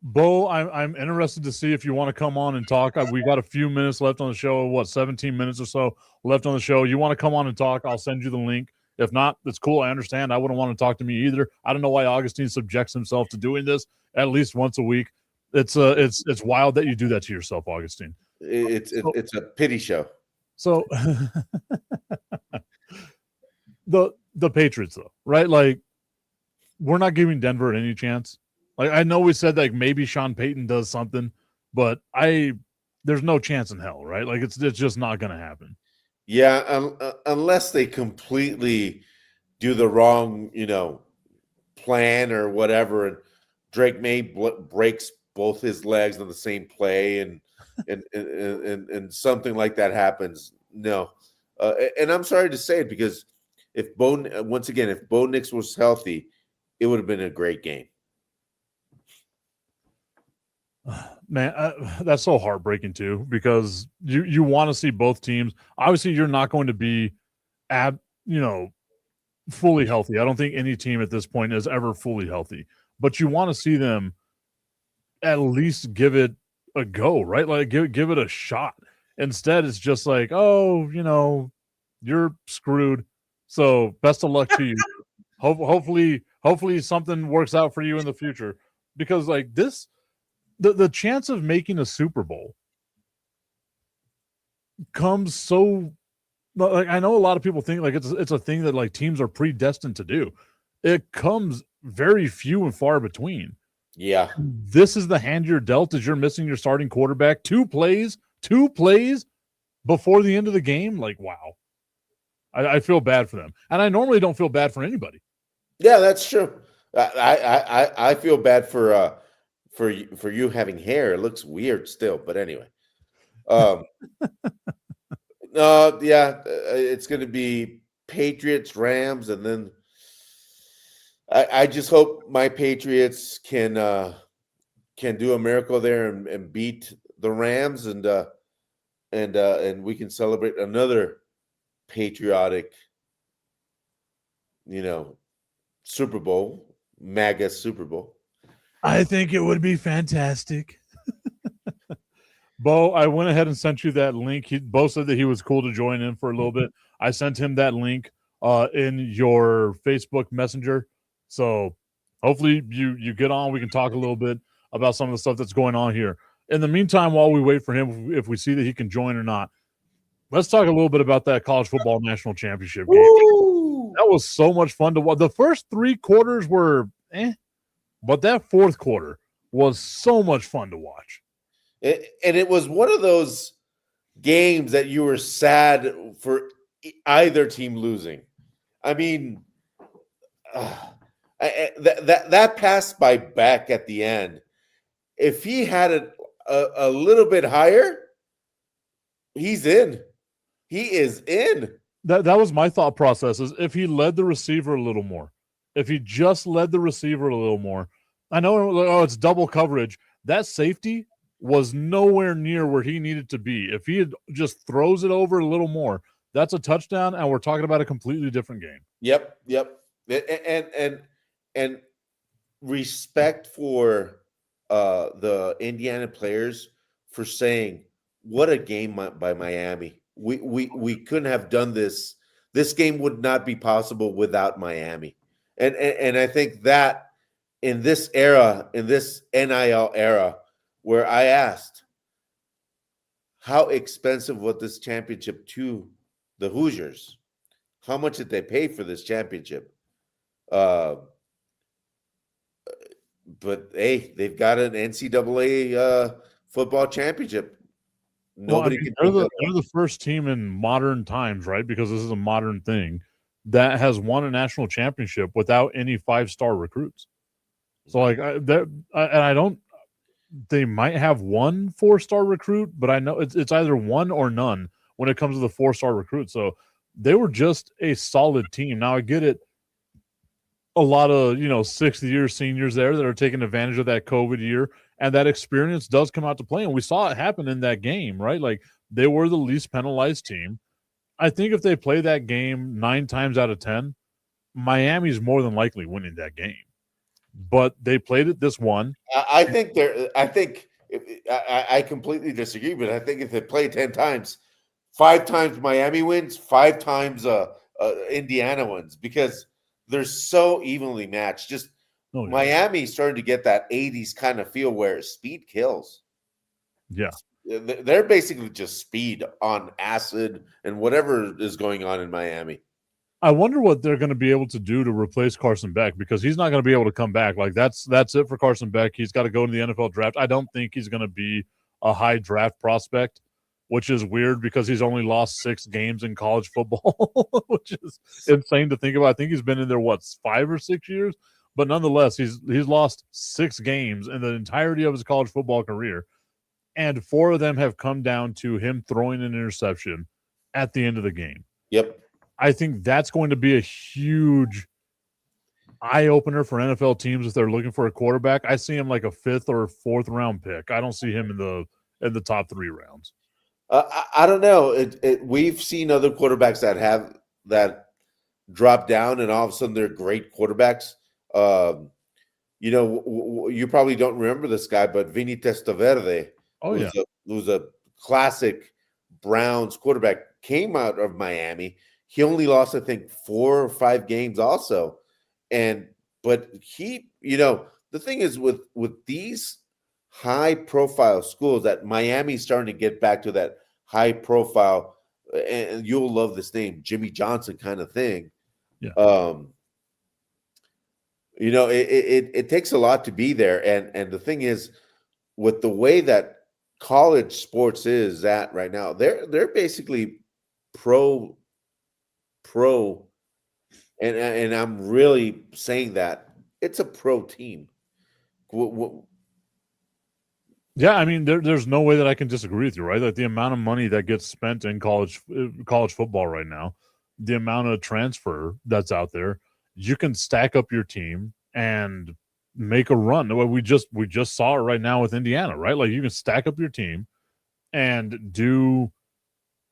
Bo, I'm interested to see if you want to come on and talk. We got a few minutes left on the show. 17 minutes or so left on the show. You want to come on and talk, I'll send you the link. If not, it's cool. I understand. I wouldn't want to talk to me either. I don't know why Augustine subjects himself to doing this at least once a week. It's wild that you do that to yourself, Augustine. It's a pity show. So the Patriots, though, right? Like, we're not giving Denver any chance. Like, I know we said like maybe Sean Payton does something, but there's no chance in hell, right? Like it's just not going to happen. Yeah, unless they completely do the wrong, plan or whatever, and Drake May breaks both his legs on the same play, and something like that happens. No, and I'm sorry to say it, because if Bo Nix was healthy, it would have been a great game. Man, that's so heartbreaking too, because you want to see both teams. Obviously, you're not going to be fully healthy. I don't think any team at this point is ever fully healthy, but you want to see them at least give it a go, right? Like give it a shot. Instead, it's just like, oh, you're screwed. So best of luck to you. Hopefully something works out for you in the future, because like this. The chance of making a Super Bowl comes so, like, I know a lot of people think like it's a thing that like teams are predestined to do. It comes very few and far between. Yeah. This is the hand you're dealt, as you're missing your starting quarterback. Two plays before the end of the game. Like, wow. I feel bad for them. And I normally don't feel bad for anybody. Yeah, that's true. I feel bad for you having hair. It looks weird still, but anyway. It's going to be Patriots, Rams, and then I just hope my Patriots can do a miracle there and beat the Rams, and we can celebrate another patriotic, Super Bowl, MAGA Super Bowl. I think it would be fantastic. Bo, I went ahead and sent you that link. Bo said that he was cool to join in for a little bit. I sent him that link in your Facebook Messenger. So hopefully you get on. We can talk a little bit about some of the stuff that's going on here. In the meantime, while we wait for him, if we see that he can join or not, let's talk a little bit about that college football national championship game. Woo! That was so much fun to watch. The first 3 quarters were but that fourth quarter was so much fun to watch. And it was one of those games that you were sad for either team losing. I mean, that pass by Beck at the end, if he had it a little bit higher, he's in. He is in. That was my thought process, is if he led the receiver a little more, if he just led the receiver a little more. I know it's double coverage. That safety was nowhere near where he needed to be. If he had just throws it over a little more, that's a touchdown, and we're talking about a completely different game. Yep. And respect for the Indiana players for saying, what a game by Miami. We couldn't have done this. This game would not be possible without Miami. And I think that in this era, in this NIL era, where I asked, how expensive was this championship to the Hoosiers? How much did they pay for this championship? But hey, they've got an NCAA football championship. Nobody can. They're the first team in modern times, right? Because this is a modern thing that has won a national championship without any 5-star recruits. So, like, they might have one 4-star recruit, but I know it's either one or none when it comes to the 4-star recruit. So they were just a solid team. Now I get it. A lot of, 6th-year seniors there that are taking advantage of that COVID year, and that experience does come out to play. And we saw it happen in that game, right? Like, they were the least penalized team. I think if they play that game 9 times out of 10, Miami's more than likely winning that game. But they played it this one. I completely disagree, but I think if they play 10 times, 5 times Miami wins, 5 times Indiana wins, because they're so evenly matched. Just Miami starting to get that 80s kind of feel where speed kills. Yeah. They're basically just speed on acid and whatever is going on in Miami. I wonder what they're going to be able to do to replace Carson Beck, because he's not going to be able to come back. Like, that's it for Carson Beck. He's got to go to the NFL draft. I don't think he's going to be a high draft prospect, which is weird because he's only lost 6 games in college football, which is insane to think about. I think he's been in there, 5 or 6 years? But nonetheless, he's lost 6 games in the entirety of his college football career, and 4 of them have come down to him throwing an interception at the end of the game. Yep. I think that's going to be a huge eye-opener for NFL teams if they're looking for a quarterback. I see him like a 5th or 4th round pick. I don't see him in the top 3 rounds. I don't know. We've seen other quarterbacks that drop down, and all of a sudden they're great quarterbacks. You probably don't remember this guy, but Vinny Testaverde, who's a classic Browns quarterback, came out of Miami. He only lost, I think, 4 or 5 games also. But he, the thing is with these high profile schools, that Miami's starting to get back to that high profile, and you'll love this name, Jimmy Johnson kind of thing. Yeah. It takes a lot to be there. And the thing is, with the way that college sports is at right now, they're basically pro, and I'm really saying that it's a pro team. Yeah, I mean, there's no way that I can disagree with you, right? Like, the amount of money that gets spent in college football right now, the amount of transfer that's out there, you can stack up your team and make a run. We just saw it right now with Indiana, right? Like, you can stack up your team and do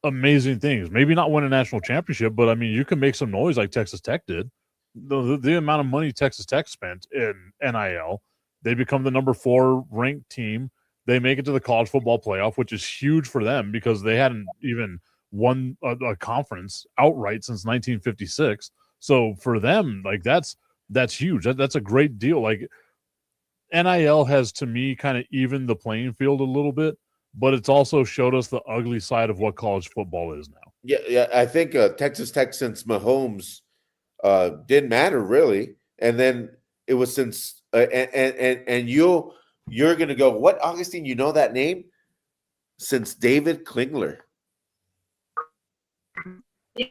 amazing things. Maybe not win a national championship, but I mean, you can make some noise like Texas Tech did. The amount of money Texas Tech spent in NIL They become the number 4 ranked team. They make it to the college football playoff, which is huge for them because they hadn't even won a conference outright since 1956. So for them, like that's huge. That's a great deal. Like NIL has, to me, kind of evened the playing field a little bit, but it's also showed us the ugly side of what college football is now. Yeah. I think Texas Tech since Mahomes didn't matter really, and then it was since and you're gonna go, what, Augustine? You know that name since David Klingler. I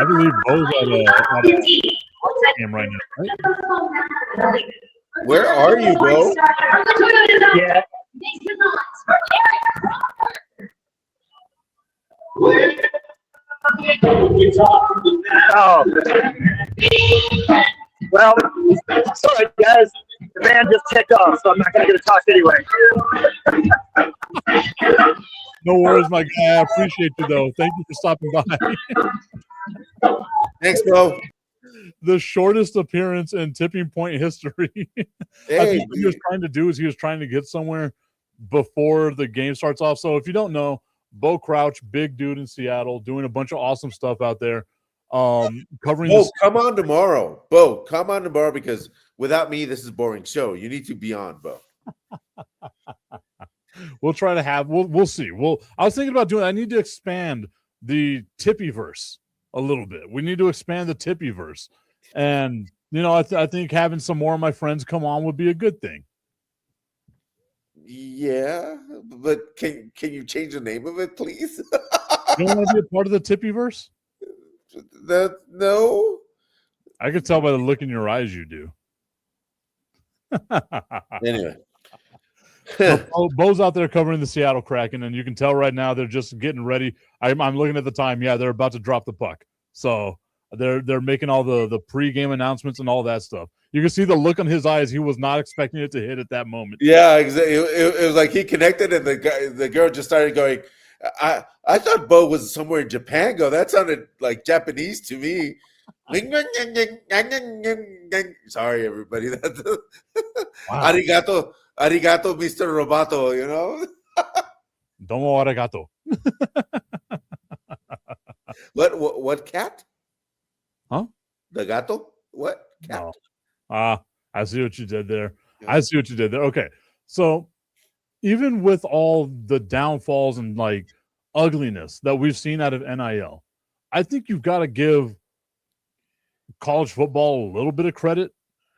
believe Bo's at a game right now. Right? Where are you, Bo? Yeah. Oh. Well, sorry, guys. The band just kicked off, so I'm not going to get to talk anyway. No worries, my guy. I appreciate you, though. Thank you for stopping by. Thanks, Bo. The shortest appearance in Tipping Point history. I think what he was trying to do is he was trying to get somewhere before the game starts off. So if you don't know, Bo Crouch, big dude in Seattle, doing a bunch of awesome stuff out there. Covering. Bo, come on tomorrow. Bo, come on tomorrow, because without me, this is a boring show. You need to be on, Bo. We'll try to have. We'll see. I was thinking about doing. I need to expand the Tippyverse a little bit. We need to expand the Tippyverse, and I think having some more of my friends come on would be a good thing. Yeah, but can you change the name of it, please? You don't want to be a part of the Tippyverse? No. I could tell by the look in your eyes you do. Anyway. Bo's out there covering the Seattle Kraken, and you can tell right now they're just getting ready. I'm looking at the time. Yeah, they're about to drop the puck. So they're making all the pregame announcements and all that stuff. You can see the look on his eyes. He was not expecting it to hit at that moment. Yeah, exactly. It was like he connected, and the girl just started going. I thought Bo was somewhere in Japan. That sounded like Japanese to me. Sorry, everybody. Wow. Arigato, Mr. Roboto. Domo arigato. What cat? Huh? The gato? What cat? No. I see what you did there. Okay. So even with all the downfalls and like ugliness that we've seen out of NIL, I think you've got to give college football a little bit of credit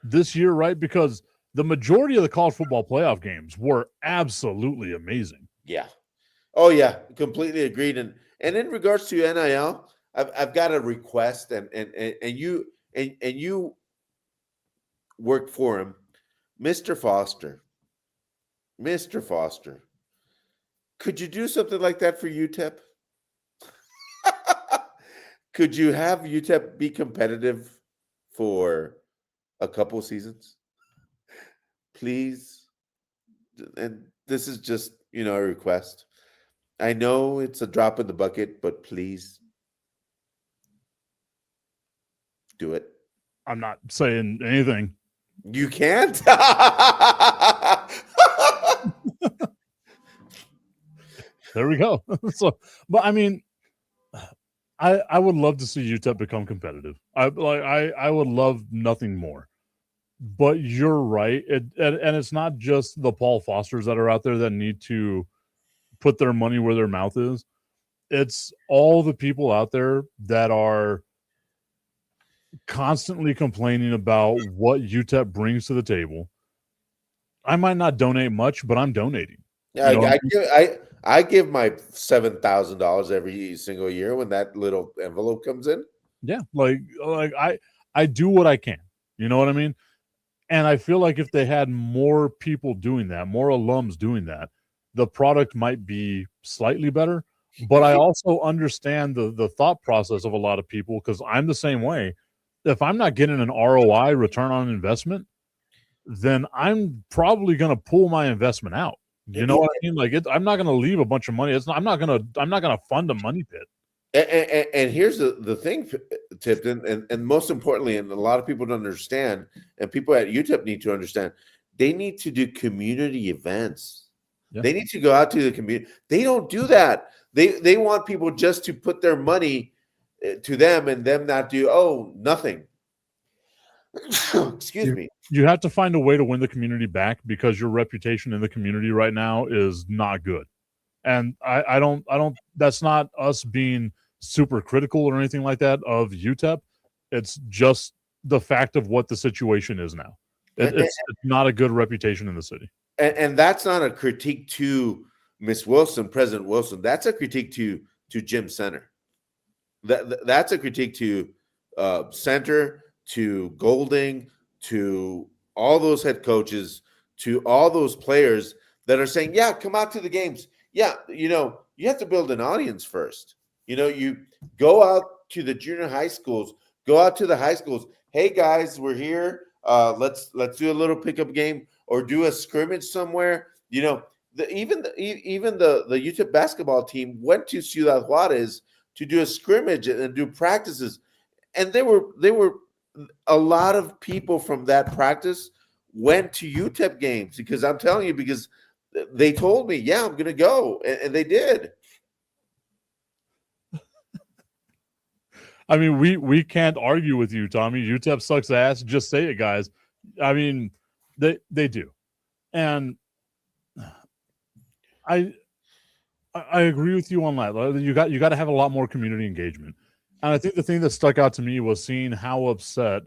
this year, right? Because the majority of the college football playoff games were absolutely amazing. Yeah. Oh yeah, completely agreed. And in regards to NIL, I've got a request, and you work for him, Mr. Foster. Mr. Foster, could you do something like that for UTEP? Could you have UTEP be competitive for a couple seasons? Please. And this is just, a request. I know it's a drop in the bucket, but please do it. I'm not saying anything. You can't? There we go. But I mean, I would love to see UTEP become competitive. I would love nothing more. But you're right. And it's not just the Paul Fosters that are out there that need to put their money where their mouth is. It's all the people out there that are constantly complaining about what UTEP brings to the table. I might not donate much, but I'm donating. Yeah, I give my $7,000 every single year when that little envelope comes in. Yeah, like I do what I can. You know what I mean? And I feel like if they had more people doing that, more alums doing that, the product might be slightly better. But I also understand the thought process of a lot of people, because I'm the same way. If I'm not getting an ROI, return on investment, then I'm probably going to pull my investment out. You know what I mean? Like I'm not going to leave a bunch of money. I'm not going to fund a money pit. And here's the thing, Tipton, and most importantly, and a lot of people don't understand, and people at UTEP need to understand, they need to do community events. Yeah. They need to go out to the community. They don't do that. They want people just to put their money to them and them not do nothing. Excuse me. You have to find a way to win the community back because your reputation in the community right now is not good. And I don't that's not us being super critical or anything like that of UTEP. It's just the fact of what the situation is now. It's not a good reputation in the city. And that's not a critique to Miss Wilson, President Wilson. That's a critique to Jim Center. That's a critique to Center, to Golding, to all those head coaches, to all those players that are saying, yeah, come out to the games. Yeah, you have to build an audience first. You go out to the junior high schools, go out to the high schools. Hey guys, we're here. Let's do a little pickup game or do a scrimmage somewhere. Even the UTEP basketball team went to Ciudad Juarez to do a scrimmage and do practices, and there were a lot of people from that practice went to UTEP games because I'm telling you, because they told me, yeah, I'm going to go, and they did. I mean, we can't argue with you, Tommy. UTEP sucks ass. Just say it, guys. I mean, they do, and I agree with you on that. You got to have a lot more community engagement, and I think the thing that stuck out to me was seeing how upset,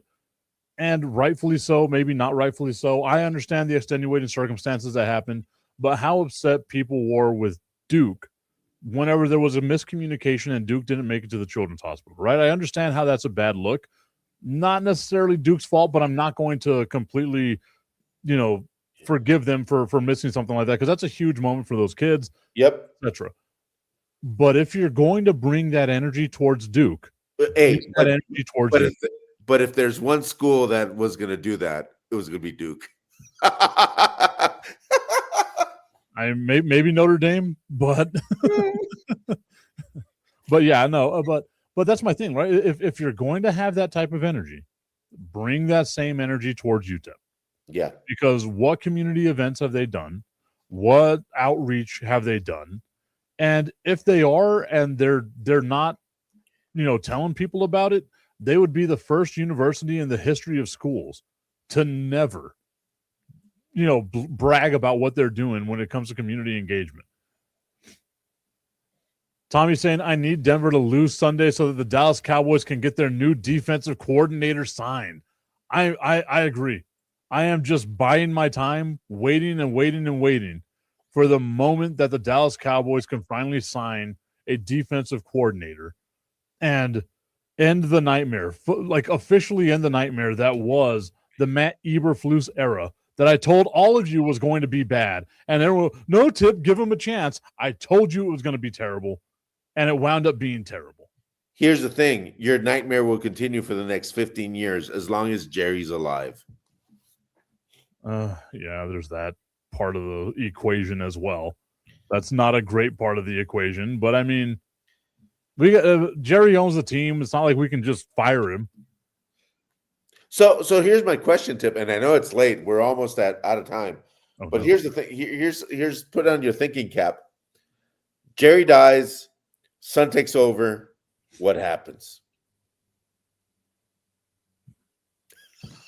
and rightfully so, maybe not rightfully so. I understand the extenuating circumstances that happened, but how upset people were with Duke whenever there was a miscommunication and Duke didn't make it to the children's hospital, right? I understand how that's a bad look. Not necessarily Duke's fault, but I'm not going to completely, forgive them for missing something like that because that's a huge moment for those kids. Yep, etc. But if you're going to bring that energy towards Duke, but if there's one school that was going to do that, it was going to be Duke. Maybe Notre Dame, but but yeah, no, but that's my thing, right? If you're going to have that type of energy, bring that same energy towards UTEP. Yeah, because what community events have they done? What outreach have they done? And if they are, and they're not, telling people about it, they would be the first university in the history of schools to never, brag about what they're doing when it comes to community engagement. Tommy's saying, I need Denver to lose Sunday so that the Dallas Cowboys can get their new defensive coordinator signed. I agree. I am just buying my time, waiting and waiting and waiting for the moment that the Dallas Cowboys can finally sign a defensive coordinator and end the nightmare, officially end the nightmare that was the Matt Eberflus era that I told all of you was going to be bad. And there were no tip, give him a chance. I told you it was going to be terrible, and it wound up being terrible. Here's the thing. Your nightmare will continue for the next 15 years as long as Jerry's alive. Yeah, there's that part of the equation as well. That's not a great part of the equation, but I mean, Jerry owns the team. It's not like we can just fire him. So here's my question, Tip, and I know it's late. We're almost out of time. Okay. But here's the thing. Here's put on your thinking cap. Jerry dies, son takes over. What happens?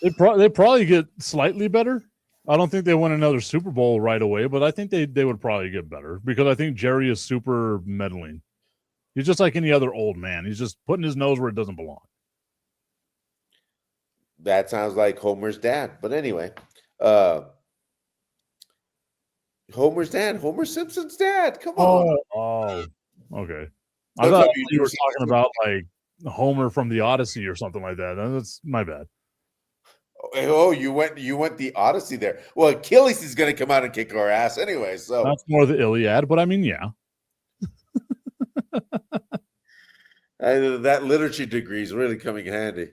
They probably get slightly better. I don't think they win another Super Bowl right away, but I think they would probably get better because I think Jerry is super meddling. He's just like any other old man. He's just putting his nose where it doesn't belong. That sounds like Homer's dad. But anyway, Homer's dad, Homer Simpson's dad. Come on. Oh, okay. I thought you were talking about like Homer from the Odyssey or something like that. That's my bad. Oh, you went the Odyssey there. Well, Achilles is going to come out and kick our ass anyway. So that's more the Iliad, but I mean, yeah. That literature degree is really coming in handy.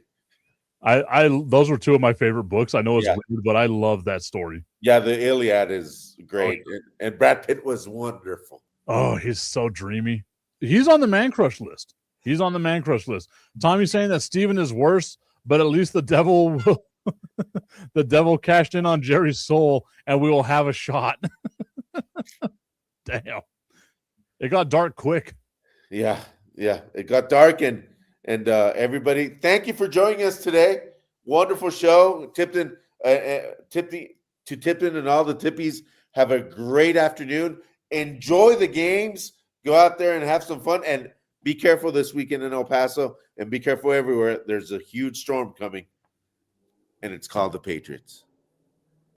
I those were two of my favorite books. I know it's weird, but I love that story. Yeah, the Iliad is great, and Brad Pitt was wonderful. Oh, he's so dreamy. He's on the Man Crush list. He's on the man crush list. Tommy's saying that Steven is worse, but at least the devil will the devil cashed in on Jerry's soul and we will have a shot. Damn. It got dark quick. Yeah. It got dark and everybody, thank you for joining us today. Wonderful show. Tipton, Tipton and all the Tippies, have a great afternoon. Enjoy the games. Go out there and have some fun. And be careful this weekend in El Paso. And be careful everywhere. There's a huge storm coming. And it's called the Patriots.